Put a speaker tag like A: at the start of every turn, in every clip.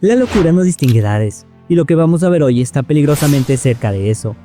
A: La locura no distingue edades, y lo que vamos a ver hoy está peligrosamente cerca de eso.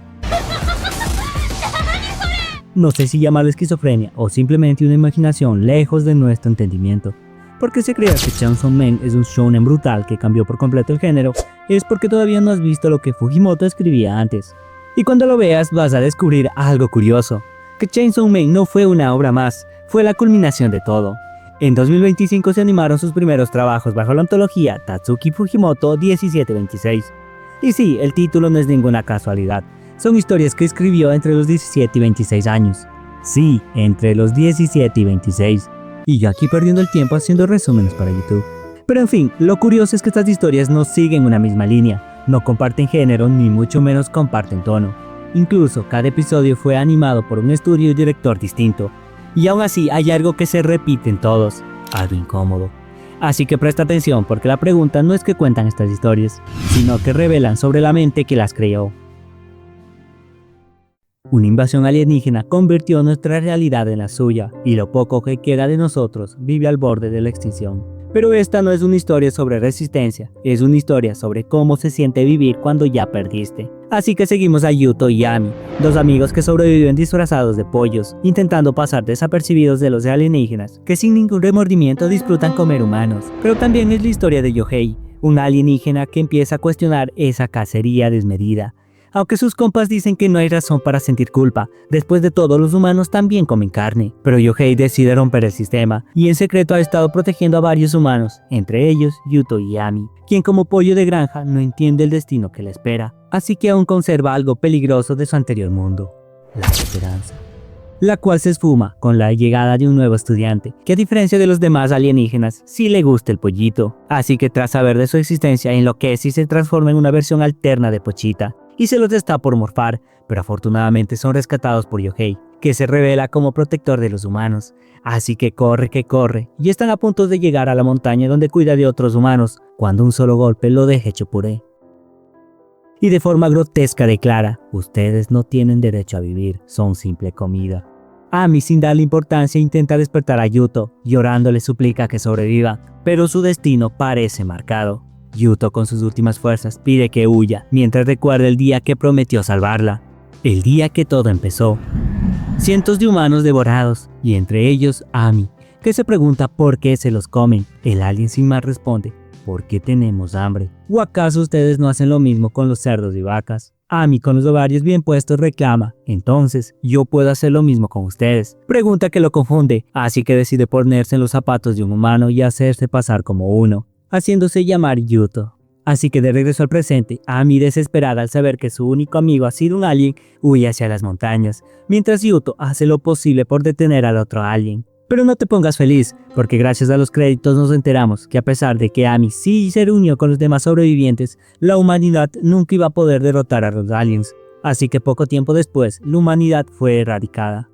A: No sé si llamarlo esquizofrenia o simplemente una imaginación lejos de nuestro entendimiento. Porque se crea que Chainsaw Man es un shounen brutal que cambió por completo el género, es porque todavía no has visto lo que Fujimoto escribía antes. Y cuando lo veas vas a descubrir algo curioso, que Chainsaw Man no fue una obra más, fue la culminación de todo. En 2025 se animaron sus primeros trabajos bajo la antología Tatsuki Fujimoto 1726. Y sí, el título no es ninguna casualidad, son historias que escribió entre los 17 y 26 años. Sí, entre los 17 y 26. Y yo aquí perdiendo el tiempo haciendo resúmenes para YouTube. Pero en fin, lo curioso es que estas historias no siguen una misma línea, no comparten género ni mucho menos comparten tono. Incluso cada episodio fue animado por un estudio y director distinto. Y aún así hay algo que se repite en todos, algo incómodo. Así que presta atención porque la pregunta no es que cuentan estas historias, sino que revelan sobre la mente que las creó. Una invasión alienígena convirtió nuestra realidad en la suya, y lo poco que queda de nosotros vive al borde de la extinción. Pero esta no es una historia sobre resistencia, es una historia sobre cómo se siente vivir cuando ya perdiste. Así que seguimos a Yuto y Ami, dos amigos que sobreviven disfrazados de pollos, intentando pasar desapercibidos de los alienígenas, que sin ningún remordimiento disfrutan comer humanos. Pero también es la historia de Yohei, un alienígena que empieza a cuestionar esa cacería desmedida. Aunque sus compas dicen que no hay razón para sentir culpa, después de todo los humanos también comen carne. Pero Yohei decide romper el sistema, y en secreto ha estado protegiendo a varios humanos, entre ellos Yuto y Ami, quien como pollo de granja no entiende el destino que le espera, así que aún conserva algo peligroso de su anterior mundo, la esperanza, la cual se esfuma con la llegada de un nuevo estudiante, que a diferencia de los demás alienígenas, sí le gusta el pollito, así que tras saber de su existencia enloquece y se transforma en una versión alterna de Pochita, y se los está por morfar, pero afortunadamente son rescatados por Yohei, que se revela como protector de los humanos. Así que corre, y están a punto de llegar a la montaña donde cuida de otros humanos, cuando un solo golpe lo deja hecho puré. Y de forma grotesca declara: ustedes no tienen derecho a vivir, son simple comida. Ami, sin darle importancia, intenta despertar a Yuto, llorando le suplica que sobreviva, pero su destino parece marcado. Yuto con sus últimas fuerzas pide que huya, mientras recuerda el día que prometió salvarla. El día que todo empezó. Cientos de humanos devorados, y entre ellos Ami, que se pregunta por qué se los comen. El alien sin más responde: ¿por qué tenemos hambre? ¿O acaso ustedes no hacen lo mismo con los cerdos y vacas? Ami, con los ovarios bien puestos, reclama: entonces, ¿yo puedo hacer lo mismo con ustedes? Pregunta que lo confunde, así que decide ponerse en los zapatos de un humano y hacerse pasar como uno, haciéndose llamar Yuto. Así que de regreso al presente, Ami, desesperada al saber que su único amigo ha sido un alien, huye hacia las montañas, mientras Yuto hace lo posible por detener al otro alien. Pero no te pongas feliz, porque gracias a los créditos nos enteramos que a pesar de que Ami sí se reunió con los demás sobrevivientes, la humanidad nunca iba a poder derrotar a los aliens. Así que poco tiempo después, la humanidad fue erradicada.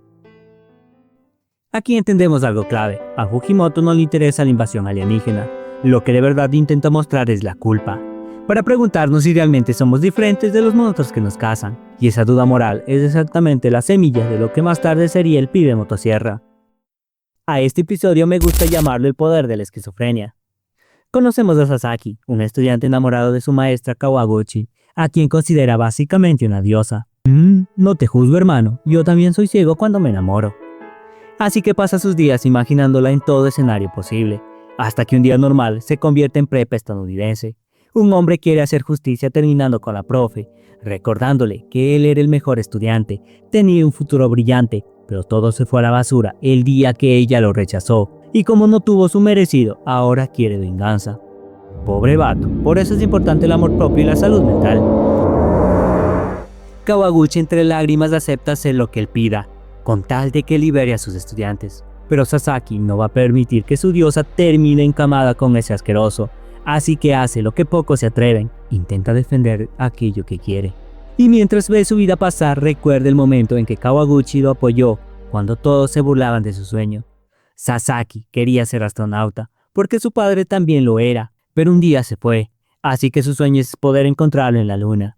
A: Aquí entendemos algo clave: a Fujimoto no le interesa la invasión alienígena. Lo que de verdad intenta mostrar es la culpa, para preguntarnos si realmente somos diferentes de los monstruos que nos cazan, y esa duda moral es exactamente la semilla de lo que más tarde sería el pibe motosierra. A este episodio me gusta llamarlo el poder de la esquizofrenia. Conocemos a Sasaki, un estudiante enamorado de su maestra Kawaguchi, a quien considera básicamente una diosa. No te juzgo, hermano, yo también soy ciego cuando me enamoro. Así que pasa sus días imaginándola en todo escenario posible, hasta que un día normal se convierte en prepa estadounidense. Un hombre quiere hacer justicia terminando con la profe, recordándole que él era el mejor estudiante, tenía un futuro brillante, pero todo se fue a la basura el día que ella lo rechazó, y como no tuvo su merecido, ahora quiere venganza. Pobre vato, por eso es importante el amor propio y la salud mental. Kawaguchi entre lágrimas acepta hacer lo que él pida, con tal de que libere a sus estudiantes. Pero Sasaki no va a permitir que su diosa termine encamada con ese asqueroso, así que hace lo que pocos se atreven: intenta defender aquello que quiere. Y mientras ve su vida pasar, recuerda el momento en que Kawaguchi lo apoyó, cuando todos se burlaban de su sueño. Sasaki quería ser astronauta, porque su padre también lo era, pero un día se fue, así que su sueño es poder encontrarlo en la luna.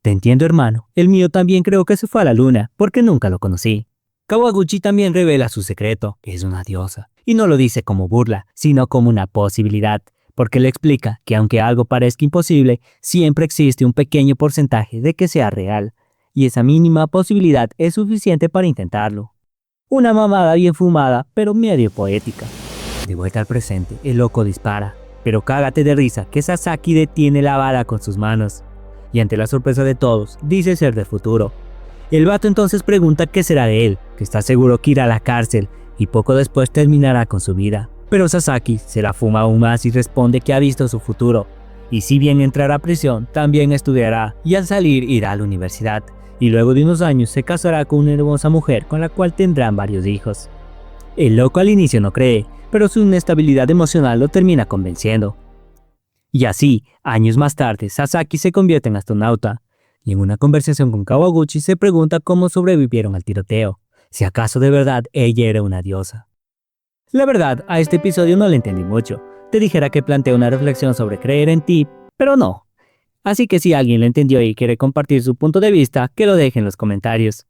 A: Te entiendo, hermano, el mío también creo que se fue a la luna, porque nunca lo conocí. Kawaguchi también revela su secreto: es una diosa, y no lo dice como burla, sino como una posibilidad, porque le explica que aunque algo parezca imposible, siempre existe un pequeño porcentaje de que sea real, y esa mínima posibilidad es suficiente para intentarlo. Una mamada bien fumada, pero medio poética. De vuelta al presente, el loco dispara, pero cágate de risa que Sasaki detiene la bala con sus manos, y ante la sorpresa de todos, dice ser del futuro. El vato entonces pregunta qué será de él, que está seguro que irá a la cárcel, y poco después terminará con su vida. Pero Sasaki se la fuma aún más y responde que ha visto su futuro, y si bien entrará a prisión, también estudiará, y al salir irá a la universidad, y luego de unos años se casará con una hermosa mujer con la cual tendrán varios hijos. El loco al inicio no cree, pero su inestabilidad emocional lo termina convenciendo. Y así, años más tarde, Sasaki se convierte en astronauta, y en una conversación con Kawaguchi se pregunta cómo sobrevivieron al tiroteo, si acaso de verdad ella era una diosa. La verdad, a este episodio no le entendí mucho. Te dijera que plantea una reflexión sobre creer en ti, pero no. Así que si alguien lo entendió y quiere compartir su punto de vista, que lo deje en los comentarios.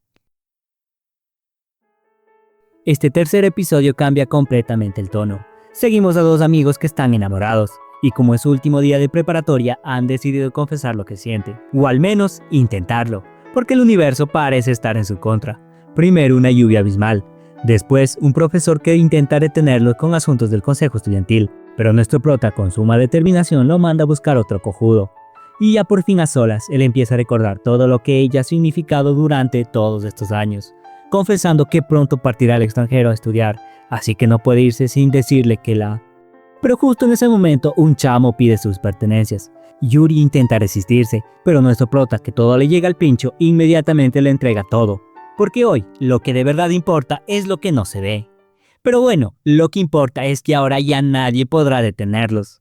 A: Este tercer episodio cambia completamente el tono. Seguimos a dos amigos que están enamorados, y como es su último día de preparatoria, han decidido confesar lo que sienten, o al menos intentarlo, porque el universo parece estar en su contra. Primero una lluvia abismal, después un profesor que intenta detenerlos con asuntos del consejo estudiantil, pero nuestro prota con suma determinación lo manda a buscar otro cojudo. Y ya por fin a solas, él empieza a recordar todo lo que ella ha significado durante todos estos años, confesando que pronto partirá al extranjero a estudiar, así que no puede irse sin decirle que la... Pero justo en ese momento un chamo pide sus pertenencias. Yuri intenta resistirse, pero nuestro prota, que todo le llega al pincho, inmediatamente le entrega todo. Porque hoy, lo que de verdad importa es lo que no se ve. Pero bueno, lo que importa es que ahora ya nadie podrá detenerlos.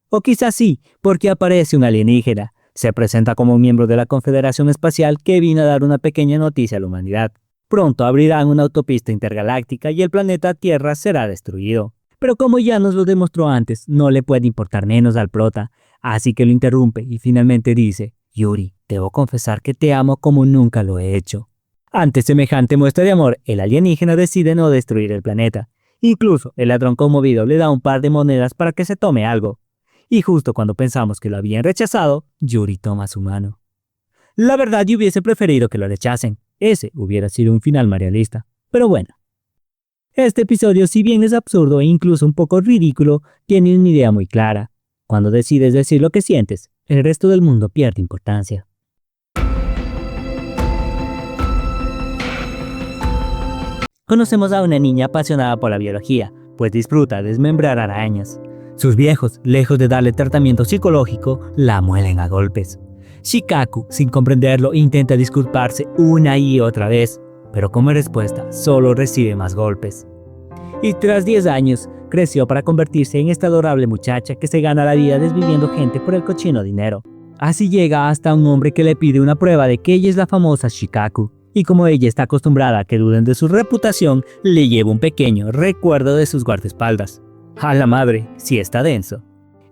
A: O quizás sí, porque aparece un alienígena. Se presenta como un miembro de la Confederación Espacial que vino a dar una pequeña noticia a la humanidad. Pronto abrirán una autopista intergaláctica y el planeta Tierra será destruido. Pero como ya nos lo demostró antes, no le puede importar menos al prota, así que lo interrumpe y finalmente dice: Yuri, debo confesar que te amo como nunca lo he hecho. Ante semejante muestra de amor, el alienígena decide no destruir el planeta. Incluso el ladrón conmovido le da un par de monedas para que se tome algo. Y justo cuando pensamos que lo habían rechazado, Yuri toma su mano. La verdad, yo hubiese preferido que lo rechacen. Ese hubiera sido un final más realista. Pero bueno. Este episodio, si bien es absurdo e incluso un poco ridículo, tiene una idea muy clara. Cuando decides decir lo que sientes, el resto del mundo pierde importancia. Conocemos a una niña apasionada por la biología, pues disfruta de desmembrar arañas. Sus viejos, lejos de darle tratamiento psicológico, la muelen a golpes. Shikaku, sin comprenderlo, intenta disculparse una y otra vez, pero como respuesta solo recibe más golpes. Y tras 10 años, creció para convertirse en esta adorable muchacha que se gana la vida desviviendo gente por el cochino dinero. Así llega hasta un hombre que le pide una prueba de que ella es la famosa Shikaku, y como ella está acostumbrada a que duden de su reputación, le lleva un pequeño recuerdo de sus guardaespaldas. A la madre, sí está denso.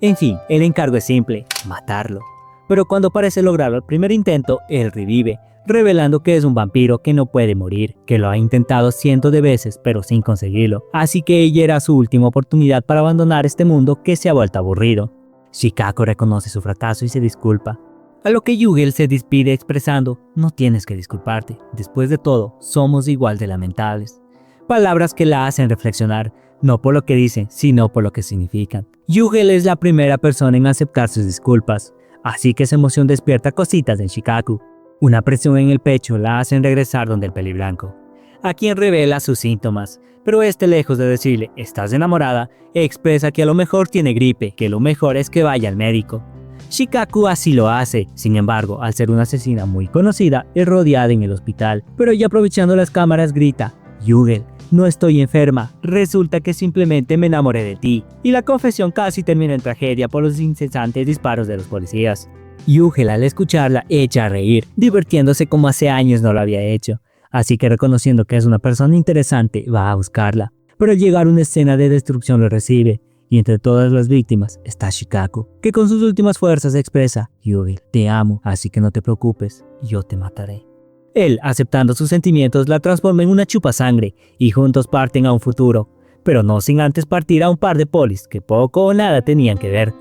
A: En fin, el encargo es simple: matarlo. Pero cuando parece lograrlo al primer intento, él revive, revelando que es un vampiro que no puede morir, que lo ha intentado cientos de veces pero sin conseguirlo, así que ella era su última oportunidad para abandonar este mundo que se ha vuelto aburrido. Shikaku reconoce su fracaso y se disculpa, a lo que Yugel se despide expresando: no tienes que disculparte, después de todo, somos igual de lamentables. Palabras que la hacen reflexionar, no por lo que dicen, sino por lo que significan. Yugel es la primera persona en aceptar sus disculpas, así que esa emoción despierta cositas en Shikaku. Una presión en el pecho la hacen regresar donde el peliblanco, a quien revela sus síntomas, pero este, lejos de decirle «estás enamorada», expresa que a lo mejor tiene gripe, que lo mejor es que vaya al médico. Shikaku así lo hace, sin embargo, al ser una asesina muy conocida, es rodeada en el hospital, pero ella, aprovechando las cámaras, grita: «Yugel, no estoy enferma, resulta que simplemente me enamoré de ti», y la confesión casi termina en tragedia por los incesantes disparos de los policías. Yugel, al escucharla, echa a reír, divirtiéndose como hace años no lo había hecho, así que, reconociendo que es una persona interesante, va a buscarla, pero al llegar a una escena de destrucción lo recibe, y entre todas las víctimas está Shikaku, que con sus últimas fuerzas expresa: «Yugel, te amo, así que no te preocupes, yo te mataré». Él, aceptando sus sentimientos, la transforma en una chupasangre y juntos parten a un futuro, pero no sin antes partir a un par de polis que poco o nada tenían que ver.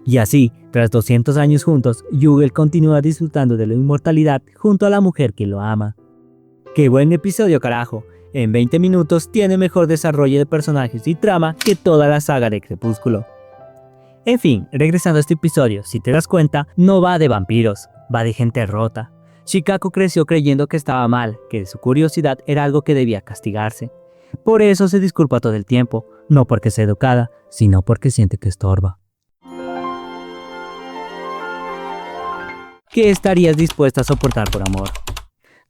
A: Y así, tras 200 años juntos, Yugel continúa disfrutando de la inmortalidad junto a la mujer que lo ama. ¡Qué buen episodio, carajo! En 20 minutos tiene mejor desarrollo de personajes y trama que toda la saga de Crepúsculo. En fin, regresando a este episodio, si te das cuenta, no va de vampiros, va de gente rota. Shikako creció creyendo que estaba mal, que su curiosidad era algo que debía castigarse. Por eso se disculpa todo el tiempo, no porque sea educada, sino porque siente que estorba. ¿Qué estarías dispuesta a soportar por amor?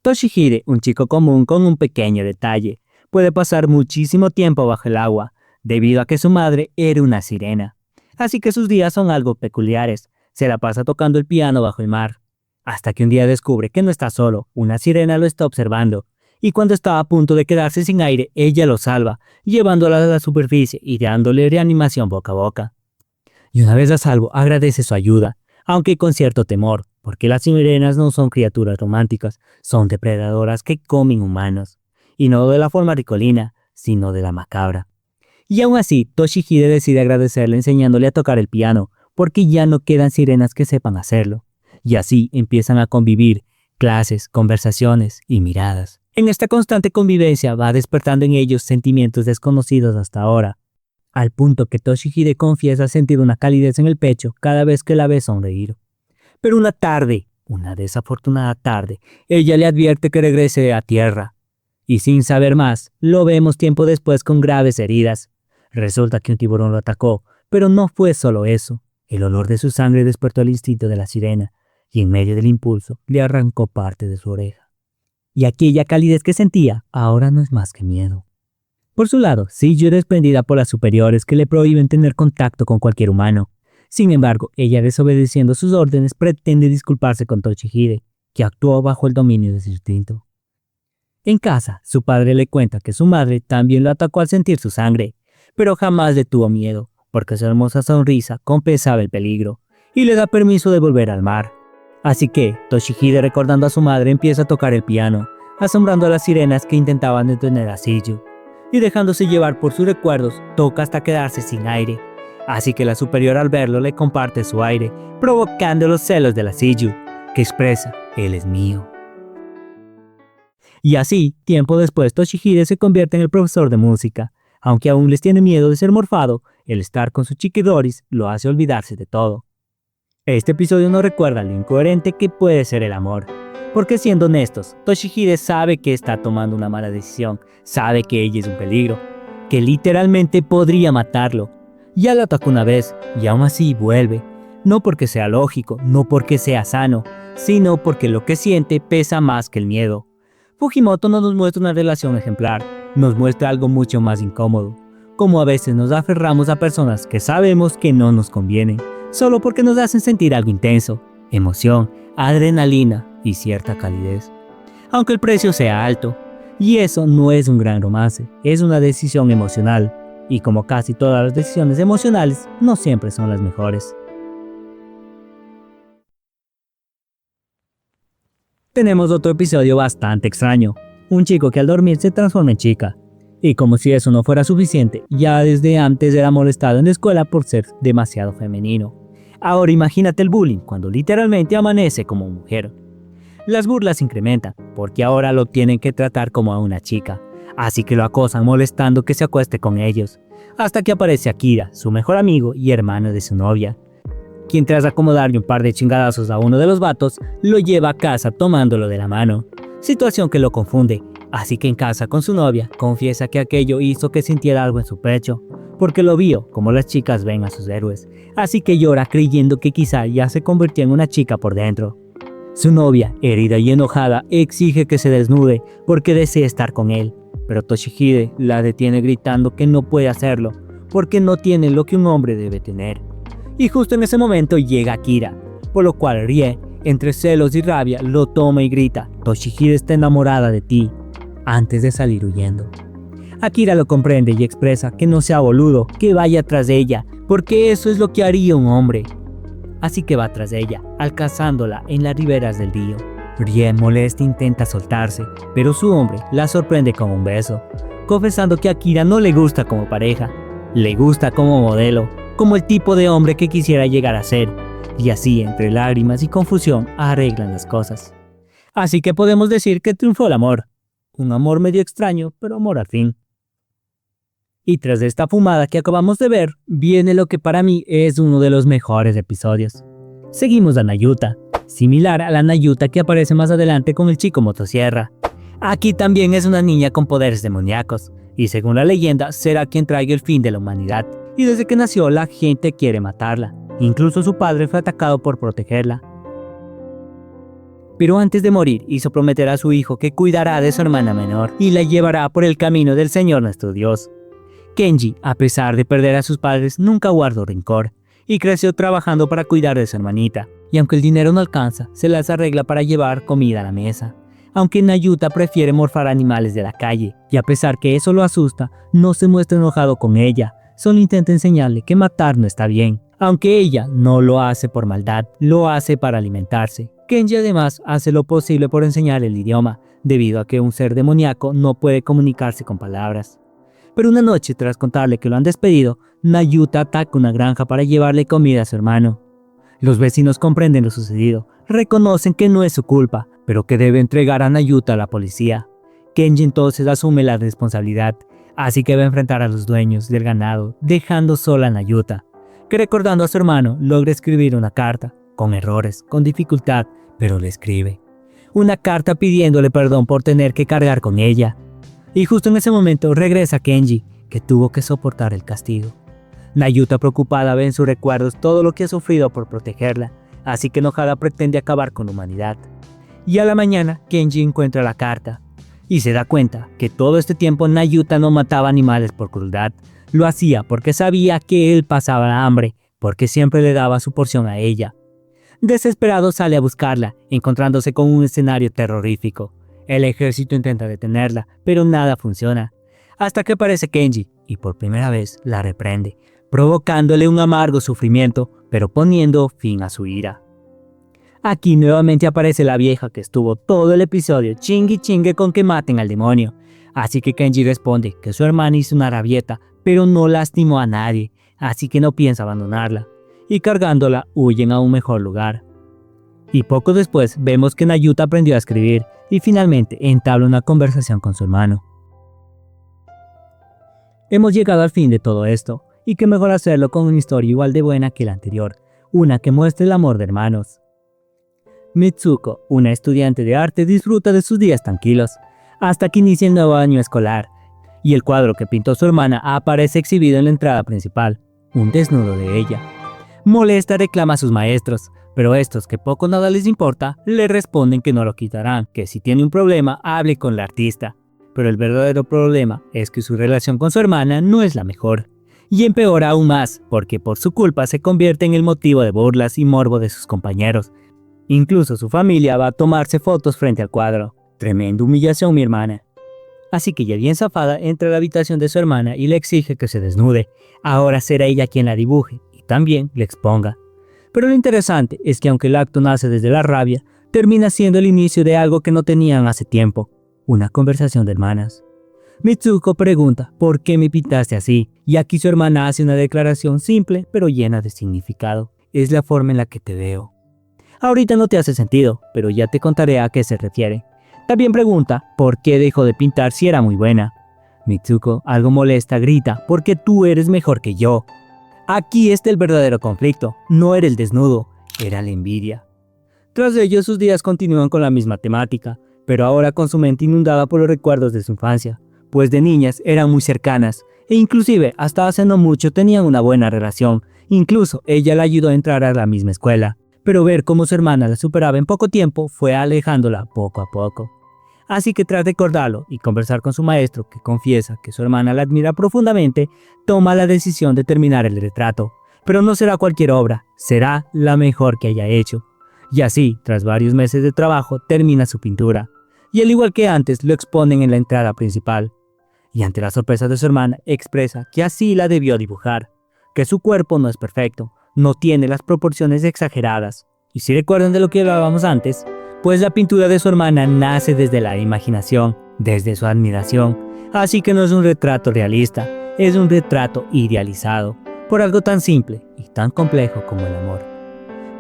A: Toshihide, un chico común con un pequeño detalle, puede pasar muchísimo tiempo bajo el agua, debido a que su madre era una sirena. Así que sus días son algo peculiares, se la pasa tocando el piano bajo el mar. Hasta que un día descubre que no está solo, una sirena lo está observando, y cuando está a punto de quedarse sin aire, ella lo salva, llevándolo a la superficie y dándole reanimación boca a boca. Y una vez a salvo, agradece su ayuda, aunque con cierto temor, porque las sirenas no son criaturas románticas, son depredadoras que comen humanos, y no de la forma ricolina, sino de la macabra. Y aún así, Toshihide decide agradecerle enseñándole a tocar el piano, porque ya no quedan sirenas que sepan hacerlo. Y así empiezan a convivir, clases, conversaciones y miradas. En esta constante convivencia va despertando en ellos sentimientos desconocidos hasta ahora, al punto que Toshihide confiesa sentir una calidez en el pecho cada vez que la ve sonreír. Pero una desafortunada tarde, ella le advierte que regrese a tierra. Y sin saber más, lo vemos tiempo después con graves heridas. Resulta que un tiburón lo atacó, pero no fue solo eso. El olor de su sangre despertó el instinto de la sirena, y en medio del impulso le arrancó parte de su oreja. Y aquella calidez que sentía ahora no es más que miedo. Por su lado, Shiyu es desprendida por las superiores que le prohíben tener contacto con cualquier humano. Sin embargo, ella, desobedeciendo sus órdenes, pretende disculparse con Toshihide, que actuó bajo el dominio de su instinto. En casa, su padre le cuenta que su madre también lo atacó al sentir su sangre, pero jamás le tuvo miedo, porque su hermosa sonrisa compensaba el peligro, y le da permiso de volver al mar. Así que, Toshihide, recordando a su madre, empieza a tocar el piano, asombrando a las sirenas que intentaban detener a Shiyu, y dejándose llevar por sus recuerdos, toca hasta quedarse sin aire. Así que la superior al verlo le comparte su aire, provocando los celos de la Shiyu, que expresa, él es mío. Y así, tiempo después, Toshihide se convierte en el profesor de música. Aunque aún les tiene miedo de ser morfado, el estar con su chiquidoris lo hace olvidarse de todo. Este episodio nos recuerda lo incoherente que puede ser el amor. Porque siendo honestos, Toshihide sabe que está tomando una mala decisión, sabe que ella es un peligro, que literalmente podría matarlo. Ya lo atacó una vez y aún así vuelve, no porque sea lógico, no porque sea sano, sino porque lo que siente pesa más que el miedo. Fujimoto no nos muestra una relación ejemplar, nos muestra algo mucho más incómodo, como a veces nos aferramos a personas que sabemos que no nos convienen, solo porque nos hacen sentir algo intenso, emoción, adrenalina y cierta calidez. Aunque el precio sea alto, y eso no es un gran romance, es una decisión emocional. Y como casi todas las decisiones emocionales, no siempre son las mejores. Tenemos otro episodio bastante extraño. Un chico que al dormir se transforma en chica. Y como si eso no fuera suficiente, ya desde antes era molestado en la escuela por ser demasiado femenino. Ahora imagínate el bullying cuando literalmente amanece como mujer. Las burlas incrementan, porque ahora lo tienen que tratar como a una chica. Así que lo acosan molestando que se acueste con ellos, hasta que aparece Akira, su mejor amigo y hermano de su novia, quien tras acomodarle un par de chingadazos a uno de los vatos, lo lleva a casa tomándolo de la mano, situación que lo confunde, así que en casa con su novia confiesa que aquello hizo que sintiera algo en su pecho, porque lo vio como las chicas ven a sus héroes, así que llora creyendo que quizá ya se convirtió en una chica por dentro. Su novia, herida y enojada, exige que se desnude porque desea estar con él, pero Toshihide la detiene gritando que no puede hacerlo, porque no tiene lo que un hombre debe tener. Y justo en ese momento llega Akira, por lo cual Rie, entre celos y rabia, lo toma y grita, Toshihide está enamorada de ti, antes de salir huyendo. Akira lo comprende y expresa que no sea boludo, que vaya tras de ella, porque eso es lo que haría un hombre. Así que va tras ella, alcanzándola en las riberas del río. Rie, molesta, intenta soltarse, pero su hombre la sorprende con un beso, confesando que a Akira no le gusta como pareja, le gusta como modelo, como el tipo de hombre que quisiera llegar a ser, y así entre lágrimas y confusión arreglan las cosas. Así que podemos decir que triunfó el amor, un amor medio extraño, pero amor al fin. Y tras esta fumada que acabamos de ver, viene lo que para mí es uno de los mejores episodios. Seguimos a Nayuta, similar a la Nayuta que aparece más adelante con el chico motosierra. Aquí también es una niña con poderes demoníacos, y según la leyenda será quien traiga el fin de la humanidad. Y desde que nació la gente quiere matarla, incluso su padre fue atacado por protegerla. Pero antes de morir hizo prometer a su hijo que cuidará de su hermana menor y la llevará por el camino del Señor nuestro Dios. Kenji, a pesar de perder a sus padres, nunca guardó rencor y creció trabajando para cuidar de su hermanita. Y aunque el dinero no alcanza, se las arregla para llevar comida a la mesa. Aunque Nayuta prefiere morfar animales de la calle, y a pesar que eso lo asusta, no se muestra enojado con ella, solo intenta enseñarle que matar no está bien. Aunque ella no lo hace por maldad, lo hace para alimentarse. Kenji además hace lo posible por enseñar el idioma, debido a que un ser demoníaco no puede comunicarse con palabras. Pero una noche, tras contarle que lo han despedido, Nayuta ataca una granja para llevarle comida a su hermano. Los vecinos comprenden lo sucedido, reconocen que no es su culpa, pero que debe entregar a Nayuta a la policía. Kenji entonces asume la responsabilidad, así que va a enfrentar a los dueños del ganado, dejando sola a Nayuta, que recordando a su hermano logra escribir una carta, con errores, con dificultad, pero le escribe. Una carta pidiéndole perdón por tener que cargar con ella. Y justo en ese momento regresa Kenji, que tuvo que soportar el castigo. Nayuta preocupada ve en sus recuerdos todo lo que ha sufrido por protegerla, así que enojada pretende acabar con la humanidad. Y a la mañana Kenji encuentra la carta, y se da cuenta que todo este tiempo Nayuta no mataba animales por crueldad, lo hacía porque sabía que él pasaba hambre, porque siempre le daba su porción a ella. Desesperado sale a buscarla, encontrándose con un escenario terrorífico. El ejército intenta detenerla, pero nada funciona, hasta que aparece Kenji y por primera vez la reprende, provocándole un amargo sufrimiento, pero poniendo fin a su ira. Aquí nuevamente aparece la vieja que estuvo todo el episodio chingue con que maten al demonio, así que Kenji responde que su hermana hizo una rabieta, pero no lastimó a nadie, así que no piensa abandonarla, y cargándola huyen a un mejor lugar. Y poco después vemos que Nayuta aprendió a escribir y finalmente entabla una conversación con su hermano. Hemos llegado al fin de todo esto, y qué mejor hacerlo con una historia igual de buena que la anterior, una que muestre el amor de hermanos. Mitsuko, una estudiante de arte, disfruta de sus días tranquilos, hasta que inicia el nuevo año escolar, y el cuadro que pintó su hermana aparece exhibido en la entrada principal, un desnudo de ella. Molesta reclama a sus maestros, pero estos, que poco o nada les importa, le responden que no lo quitarán, que si tiene un problema hable con la artista. Pero el verdadero problema es que su relación con su hermana no es la mejor. Y empeora aún más, porque por su culpa se convierte en el motivo de burlas y morbo de sus compañeros. Incluso su familia va a tomarse fotos frente al cuadro. Tremenda humillación, mi hermana. Así que ya bien zafada entra a la habitación de su hermana y le exige que se desnude. Ahora será ella quien la dibuje y también le exponga. Pero lo interesante es que aunque el acto nace desde la rabia, termina siendo el inicio de algo que no tenían hace tiempo, una conversación de hermanas. Mitsuko pregunta ¿por qué me pintaste así? Y aquí su hermana hace una declaración simple pero llena de significado. Es la forma en la que te veo. Ahorita no te hace sentido, pero ya te contaré a qué se refiere. También pregunta ¿por qué dejó de pintar si era muy buena? Mitsuko, algo molesta, grita porque tú eres mejor que yo. Aquí está el verdadero conflicto, no era el desnudo, era la envidia. Tras ello sus días continúan con la misma temática, pero ahora con su mente inundada por los recuerdos de su infancia, pues de niñas eran muy cercanas, e inclusive hasta hace no mucho tenían una buena relación, incluso ella la ayudó a entrar a la misma escuela, pero ver cómo su hermana la superaba en poco tiempo fue alejándola poco a poco. Así que tras recordarlo y conversar con su maestro, que confiesa que su hermana la admira profundamente, toma la decisión de terminar el retrato. Pero no será cualquier obra, será la mejor que haya hecho. Y así, tras varios meses de trabajo, termina su pintura. Y al igual que antes, lo exponen en la entrada principal. Y ante la sorpresa de su hermana, expresa que así la debió dibujar, que su cuerpo no es perfecto, no tiene las proporciones exageradas. Y si recuerdan de lo que hablábamos antes, pues la pintura de su hermana nace desde la imaginación, desde su admiración, así que no es un retrato realista, es un retrato idealizado, por algo tan simple y tan complejo como el amor.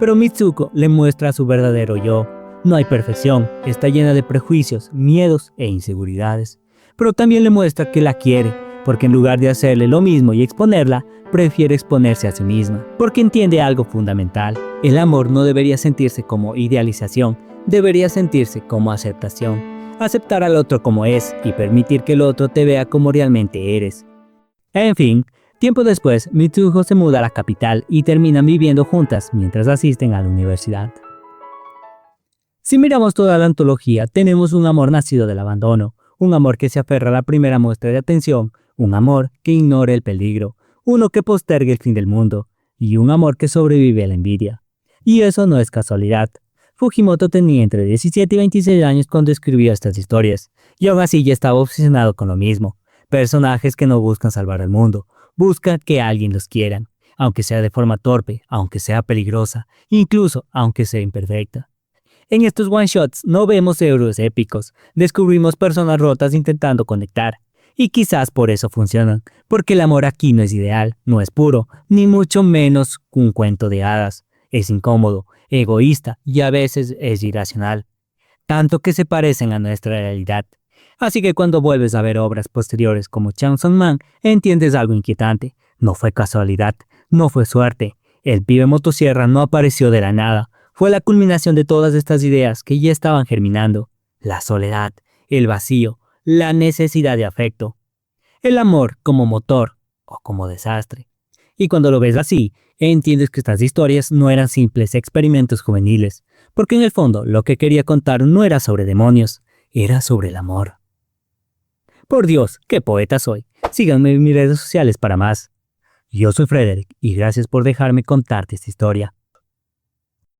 A: Pero Mitsuko le muestra su verdadero yo. No hay perfección, está llena de prejuicios, miedos e inseguridades. Pero también le muestra que la quiere, porque en lugar de hacerle lo mismo y exponerla, prefiere exponerse a sí misma, porque entiende algo fundamental. El amor no debería sentirse como idealización, debería sentirse como aceptación. Aceptar al otro como es y permitir que el otro te vea como realmente eres. En fin, tiempo después, Mitsuko se muda a la capital y terminan viviendo juntas mientras asisten a la universidad. Si miramos toda la antología, tenemos un amor nacido del abandono, un amor que se aferra a la primera muestra de atención, un amor que ignora el peligro, uno que posterga el fin del mundo, y un amor que sobrevive a la envidia. Y eso no es casualidad. Fujimoto tenía entre 17 y 26 años cuando escribió estas historias, y aún así ya estaba obsesionado con lo mismo. Personajes que no buscan salvar al mundo, buscan que alguien los quiera, aunque sea de forma torpe, aunque sea peligrosa, incluso aunque sea imperfecta. En estos one-shots no vemos héroes épicos, descubrimos personas rotas intentando conectar. Y quizás por eso funcionan, porque el amor aquí no es ideal, no es puro, ni mucho menos un cuento de hadas. Es incómodo, egoísta y a veces es irracional. Tanto que se parecen a nuestra realidad. Así que cuando vuelves a ver obras posteriores como Chainsaw Man, entiendes algo inquietante. No fue casualidad, no fue suerte. El pibe motosierra no apareció de la nada. Fue la culminación de todas estas ideas que ya estaban germinando. La soledad, el vacío, la necesidad de afecto. El amor como motor o como desastre. Y cuando lo ves así, entiendes que estas historias no eran simples experimentos juveniles, porque en el fondo lo que quería contar no era sobre demonios, era sobre el amor. Por Dios, qué poeta soy. Síganme en mis redes sociales para más. Yo soy Frederick y gracias por dejarme contarte esta historia.